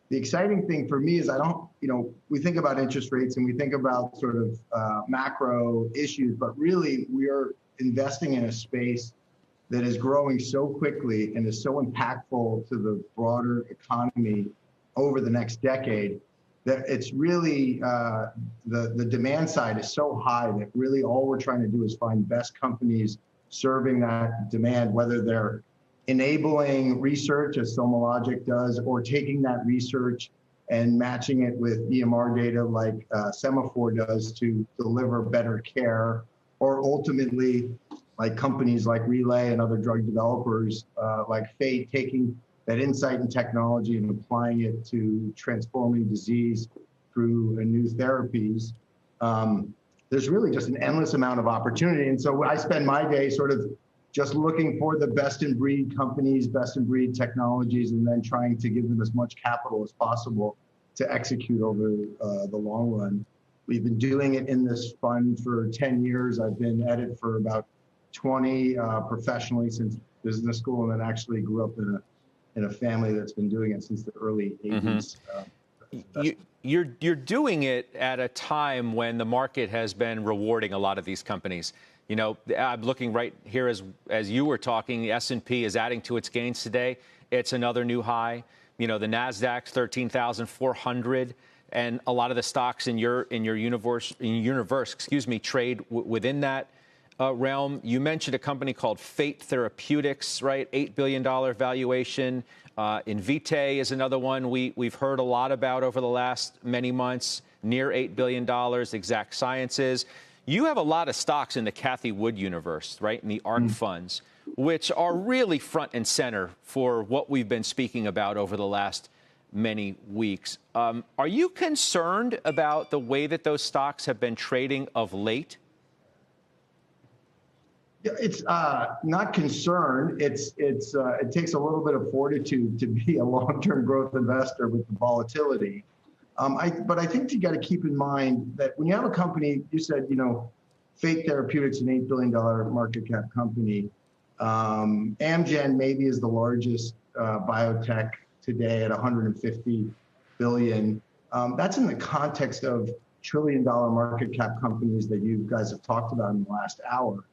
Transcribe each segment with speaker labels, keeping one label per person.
Speaker 1: the exciting thing for me is we think about interest rates and we think about sort of macro issues, but really we are investing in a space that is growing so quickly and is so impactful to the broader economy over the next decade that it's really, the demand side is so high that really all we're trying to do is find best companies serving that demand, whether they're enabling research as SomaLogic does, or taking that research and matching it with EMR data like Semaphore does to deliver better care, or ultimately like companies like Relay and other drug developers like Fate taking that insight and technology and applying it to transforming disease through new therapies. There's really just an endless amount of opportunity. And so I spend my day sort of just looking for the best in breed companies, best in breed technologies, and then trying to give them as much capital as possible to execute over the long run. We've been doing it in this fund for 10 years. I've been at it for about 20 professionally since business school, and then actually grew up in a family that's been doing it since the early 80s.
Speaker 2: You're doing it at a time when the market has been rewarding a lot of these companies. You know, I'm looking right here as you were talking, the S&P is adding to its gains today. It's another new high. You know, the Nasdaq's 13,400, and a lot of the stocks in your universe, trade within that realm. You mentioned a company called Fate Therapeutics, right? $8 billion valuation. Invitae is another one we've heard a lot about over the last many months, near $8 billion. Exact Sciences. You have a lot of stocks in the Cathie Wood universe, right, in the ARK funds, which are really front and center for what we've been speaking about over the last many weeks. Are you concerned about the way that those stocks have been trading of late?
Speaker 1: Yeah, it's not concerned. It takes a little bit of fortitude to be a long-term growth investor with the volatility. But I think you got to keep in mind that when you have a company, you said, Fate Therapeutics, an $8 billion market cap company. Amgen maybe is the largest biotech today at $150 billion. That's in the context of trillion-dollar market cap companies that you guys have talked about in the last hour.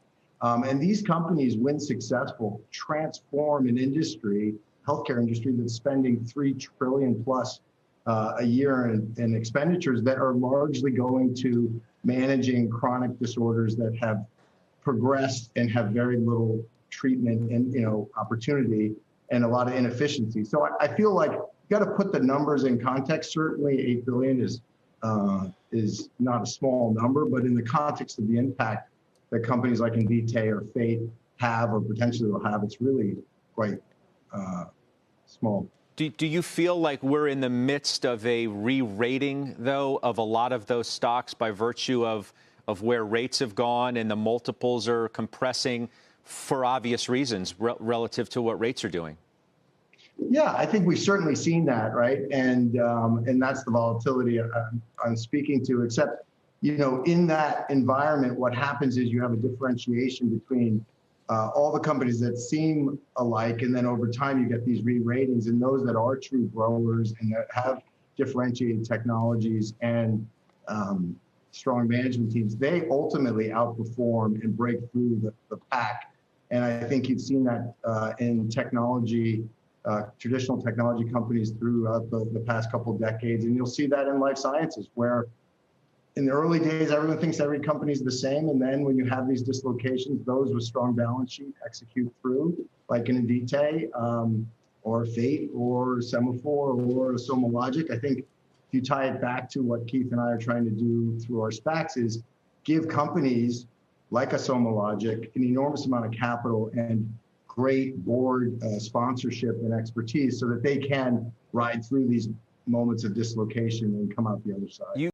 Speaker 1: And these companies, when successful, transform an industry, healthcare industry, that's spending $3 trillion plus a year in expenditures that are largely going to managing chronic disorders that have progressed and have very little treatment and opportunity and a lot of inefficiency. So I feel like you got to put the numbers in context. Certainly, $8 billion is not a small number, but in the context of the impact that companies like Invitae or Fate have or potentially will have, it's really quite small.
Speaker 2: Do you feel like we're in the midst of a re-rating, though, of a lot of those stocks by virtue of where rates have gone and the multiples are compressing for obvious reasons relative to what rates are doing?
Speaker 1: Yeah, I think we've certainly seen that, right? And that's the volatility I'm speaking to, except in that environment, what happens is you have a differentiation between all the companies that seem alike, and then over time you get these re-ratings, and those that are true growers and that have differentiated technologies and strong management teams, they ultimately outperform and break through the pack. And I think you've seen that in technology, traditional technology companies throughout the past couple of decades, and you'll see that in life sciences, where in the early days, everyone thinks every company is the same. And then when you have these dislocations, those with strong balance sheet execute through, like an Invitae or Fate or Semaphore or SomaLogic. I think if you tie it back to what Keith and I are trying to do through our SPACs is give companies like a SomaLogic an enormous amount of capital and great board sponsorship and expertise so that they can ride through these moments of dislocation and come out the other side.